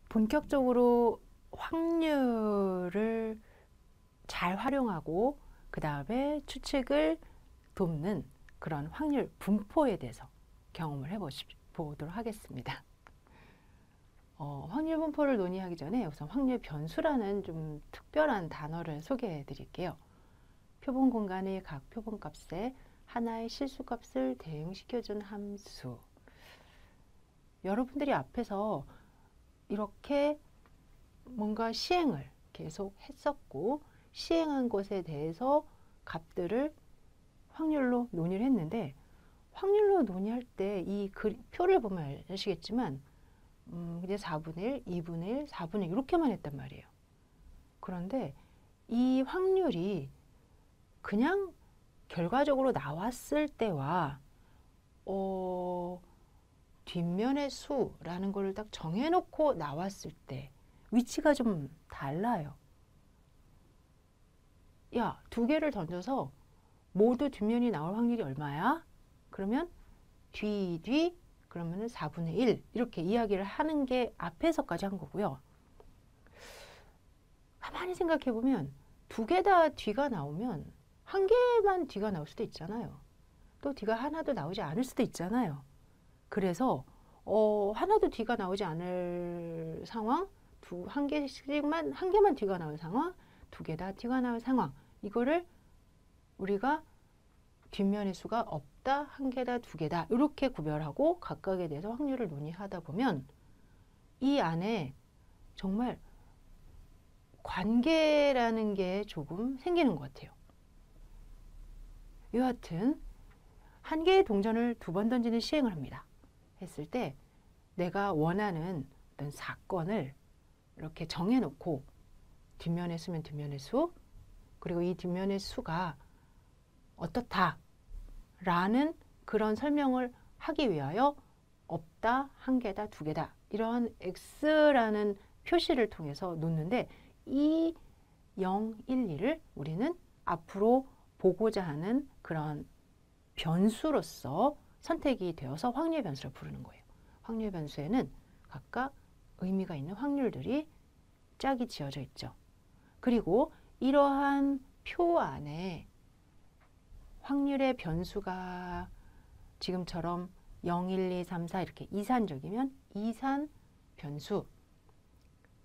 본격적으로 확률을 잘 활용하고 그 다음에 추측을 돕는 그런 확률 분포에 대해서 경험을 해보도록 하겠습니다. 확률 분포를 논의하기 전에 우선 확률 변수라는 좀 특별한 단어를 소개해 드릴게요. 표본 공간의 각 표본값에 하나의 실수값을 대응시켜준 함수. 여러분들이 앞에서 이렇게 뭔가 시행을 계속 했었고 시행한 것에 대해서 값들을 확률로 논의를 했는데 확률로 논의할 때 이 표를 보면 아시겠지만 이제 4분의 1, 2분의 1, 4분의 1 이렇게만 했단 말이에요. 그런데 이 확률이 그냥 결과적으로 나왔을 때와 뒷면의 수라는 걸 딱 정해놓고 나왔을 때 위치가 좀 달라요. 야, 두 개를 던져서 모두 뒷면이 나올 확률이 얼마야? 그러면 그러면은 4분의 1 이렇게 이야기를 하는 게 앞에서까지 한 거고요. 가만히 생각해 보면 두 개 다 뒤가 나오면 한 개만 뒤가 나올 수도 있잖아요. 또 뒤가 하나도 나오지 않을 수도 있잖아요. 그래서 하나도 뒤가 나오지 않을 상황, 한 개만 뒤가 나올 상황, 두 개 다 뒤가 나올 상황, 이거를 우리가 뒷면의 수가 없다, 한 개다, 두 개다 이렇게 구별하고 각각에 대해서 확률을 논의하다 보면 이 안에 정말 관계라는 게 조금 생기는 것 같아요. 여하튼 한 개의 동전을 두 번 던지는 시행을 합니다. 했을 때 내가 원하는 어떤 사건을 이렇게 정해놓고 뒷면의 수면 뒷면의 수, 그리고 이 뒷면의 수가 어떻다 라는 그런 설명을 하기 위하여 없다, 한 개다, 두 개다 이러한 X라는 표시를 통해서 놓는데 이 0, 1, 2를 우리는 앞으로 보고자 하는 그런 변수로서 선택이 되어서 확률 변수를 부르는 거예요. 확률 변수에는 각각 의미가 있는 확률들이 짝이 지어져 있죠. 그리고 이러한 표 안에 확률의 변수가 지금처럼 0, 1, 2, 3, 4 이렇게 이산적이면 이산 변수,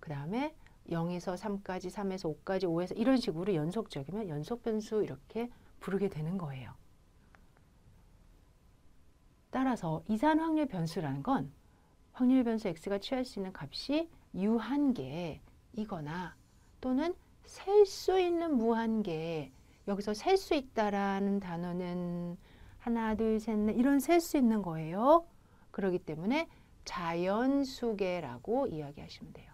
그 다음에 0에서 3까지, 3에서 5까지, 5에서 이런 식으로 연속적이면 연속 변수 이렇게 부르게 되는 거예요. 따라서 이산 확률 변수라는 건 확률 변수 x가 취할 수 있는 값이 유한계이거나 또는 셀 수 있는 무한계, 여기서 셀 수 있다라는 단어는 하나, 둘, 셋, 넷 이런 셀 수 있는 거예요. 그렇기 때문에 자연수계라고 이야기하시면 돼요.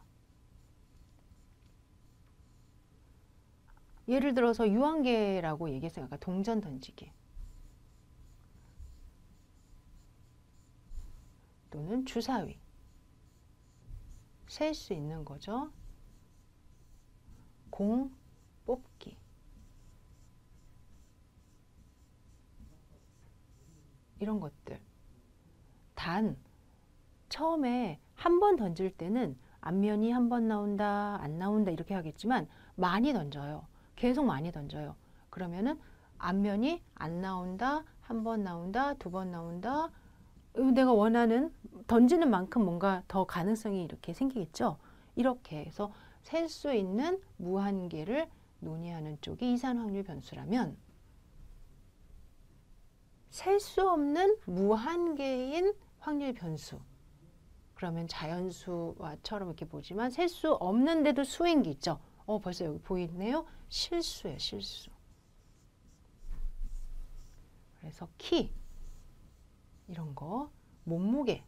예를 들어서 유한계라고 얘기했어요. 아까 동전 던지기. 또는 주사위. 셀 수 있는 거죠. 공 뽑기. 이런 것들. 단 처음에 한 번 던질 때는 앞면이 한 번 나온다, 안 나온다 이렇게 하겠지만 많이 던져요. 계속 많이 던져요. 그러면은 앞면이 안 나온다, 한 번 나온다, 두 번 나온다. 내가 원하는 던지는 만큼 뭔가 더 가능성이 이렇게 생기겠죠. 이렇게 해서 셀 수 있는 무한계를 논의하는 쪽이 이산 확률 변수라면 셀 수 없는 무한계인 확률 변수. 그러면 자연수와처럼 이렇게 보지만 셀 수 없는데도 수인 게 있죠. 벌써 여기 보이네요. 실수예요, 실수. 그래서 키 이런 거, 몸무게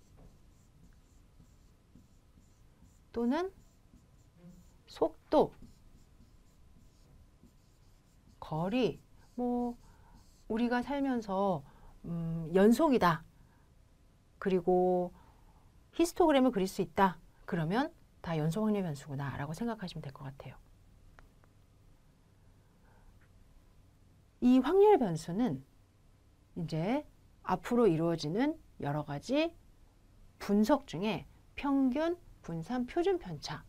또는 속도, 거리, 뭐 우리가 살면서 연속이다. 그리고 히스토그램을 그릴 수 있다. 그러면 다 연속 확률 변수구나 라고 생각하시면 될 것 같아요. 이 확률 변수는 이제 앞으로 이루어지는 여러 가지 분석 중에 평균, 분산, 표준 편차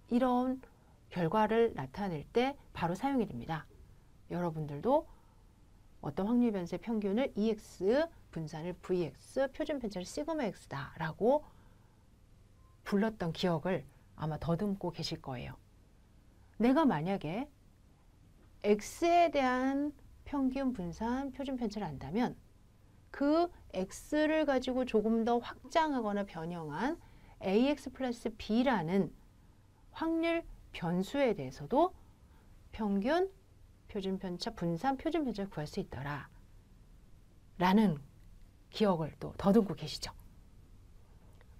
이런 결과를 나타낼 때 바로 사용이 됩니다. 여러분들도 어떤 확률 변수의 평균을 EX, 분산을 VX, 표준 편차를 시그마 X다 라고 불렀던 기억을 아마 더듬고 계실 거예요. 내가 만약에 X에 대한 평균, 분산, 표준 편차를 안다면 그 X를 가지고 조금 더 확장하거나 변형한 AX 플러스 B라는 확률 변수에 대해서도 평균, 표준 편차, 분산, 표준 편차를 구할 수 있더라 라는 기억을 또 더듬고 계시죠.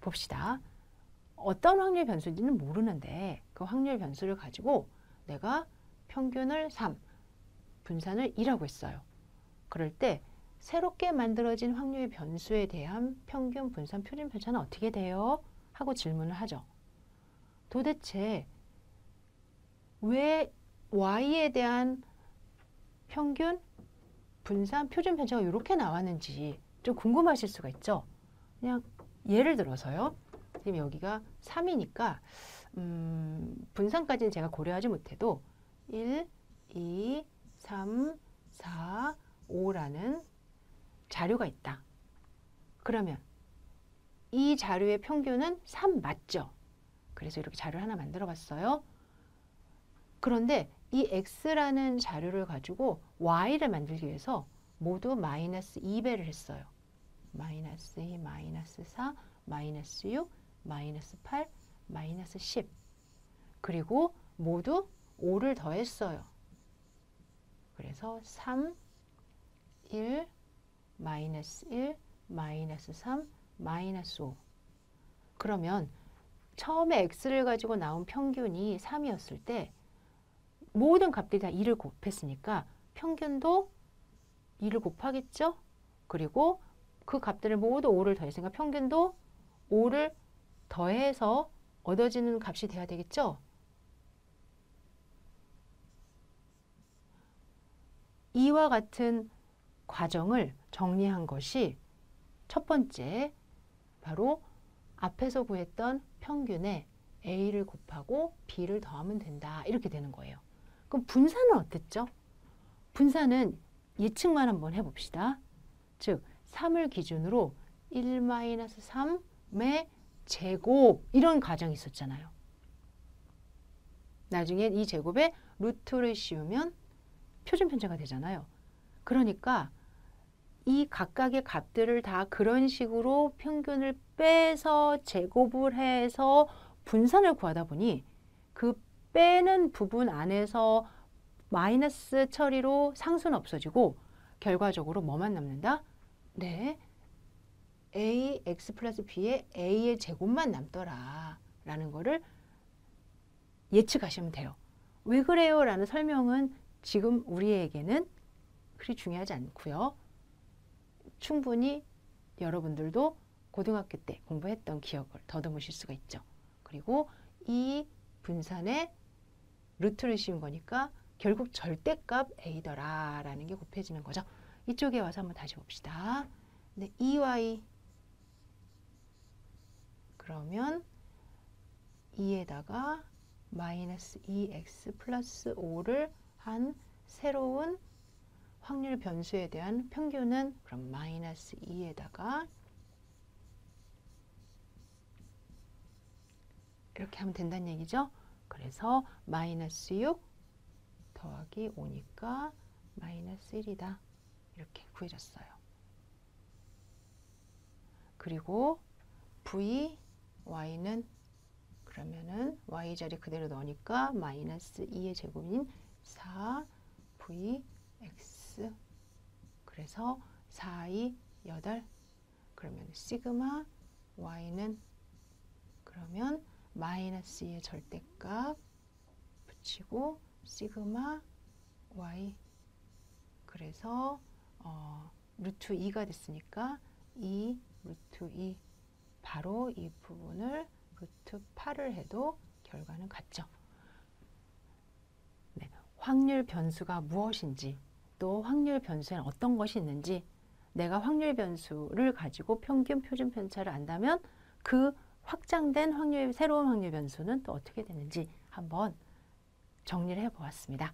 봅시다. 어떤 확률 변수인지는 모르는데 그 확률 변수를 가지고 내가 평균을 3, 분산을 2라고 했어요. 그럴 때 새롭게 만들어진 확률 변수에 대한 평균, 분산, 표준 편차는 어떻게 돼요? 하고 질문을 하죠. 도대체 왜 Y에 대한 평균, 분산, 표준 편차가 이렇게 나왔는지 좀 궁금하실 수가 있죠. 그냥 예를 들어서요. 지금 여기가 3이니까 분산까지는 제가 고려하지 못해도 1, 2, 3, 4, 5라는 자료가 있다. 그러면 이 자료의 평균은 3 맞죠? 그래서 이렇게 자료를 하나 만들어 봤어요. 그런데 이 X라는 자료를 가지고 Y를 만들기 위해서 모두 마이너스 2배를 했어요. 마이너스 2, 마이너스 4, 마이너스 6, 마이너스 8, 마이너스 10. 그리고 모두 5를 더했어요. 그래서 3, 1, 마이너스 1, 마이너스 3, 마이너스 5. 그러면 처음에 X를 가지고 나온 평균이 3이었을 때 모든 값들이 다 2를 곱했으니까 평균도 2를 곱하겠죠? 그리고 그 값들을 모두 5를 더했으니까 평균도 5를 더해서 얻어지는 값이 돼야 되겠죠? 이와 같은 과정을 정리한 것이 첫 번째, 바로 앞에서 구했던 평균에 A를 곱하고 B를 더하면 된다. 이렇게 되는 거예요. 그럼 분산은 어땠죠? 분산은 예측만 한번 해봅시다. 즉 3을 기준으로 1-3의 제곱 이런 과정이 있었잖아요. 나중에 이 제곱에 루트를 씌우면 표준 편차가 되잖아요. 그러니까 이 각각의 값들을 다 그런 식으로 평균을 빼서 제곱을 해서 분산을 구하다 보니 그 빼는 부분 안에서 마이너스 처리로 상수는 없어지고 결과적으로 뭐만 남는다? 네, A, X 플러스 B에 A의 제곱만 남더라 라는 거를 예측하시면 돼요. 왜 그래요? 라는 설명은 지금 우리에게는 그리 중요하지 않고요. 충분히 여러분들도 고등학교 때 공부했던 기억을 더듬으실 수가 있죠. 그리고 이 분산에 루트를 씌운 거니까 결국 절대값 A더라 라는 게 곱해지는 거죠. 이쪽에 와서 한번 다시 봅시다. 네, 2y 그러면 2에다가 마이너스 2x 플러스 5를 한 새로운 확률 변수에 대한 평균은 그럼 마이너스 2에다가 이렇게 하면 된다는 얘기죠. 그래서 마이너스 6 더하기 5니까 마이너스 1이다. 이렇게 구해졌어요. 그리고 v, y는 그러면은 y 자리 그대로 넣으니까 마이너스 2의 제곱인 4v x 그래서 4, 2, 8 그러면 시그마 y는 그러면 마이너스 2의 절대값 붙이고 시그마 y 그래서 루트 2가 됐으니까 2 루트 2 바로 이 부분을 루트 8을 해도 결과는 같죠. 네, 확률 변수가 무엇인지 또 확률 변수에는 어떤 것이 있는지 내가 확률 변수를 가지고 평균 표준 편차를 안다면 그 확장된 확률, 새로운 확률 변수는 또 어떻게 되는지 한번 정리를 해보았습니다.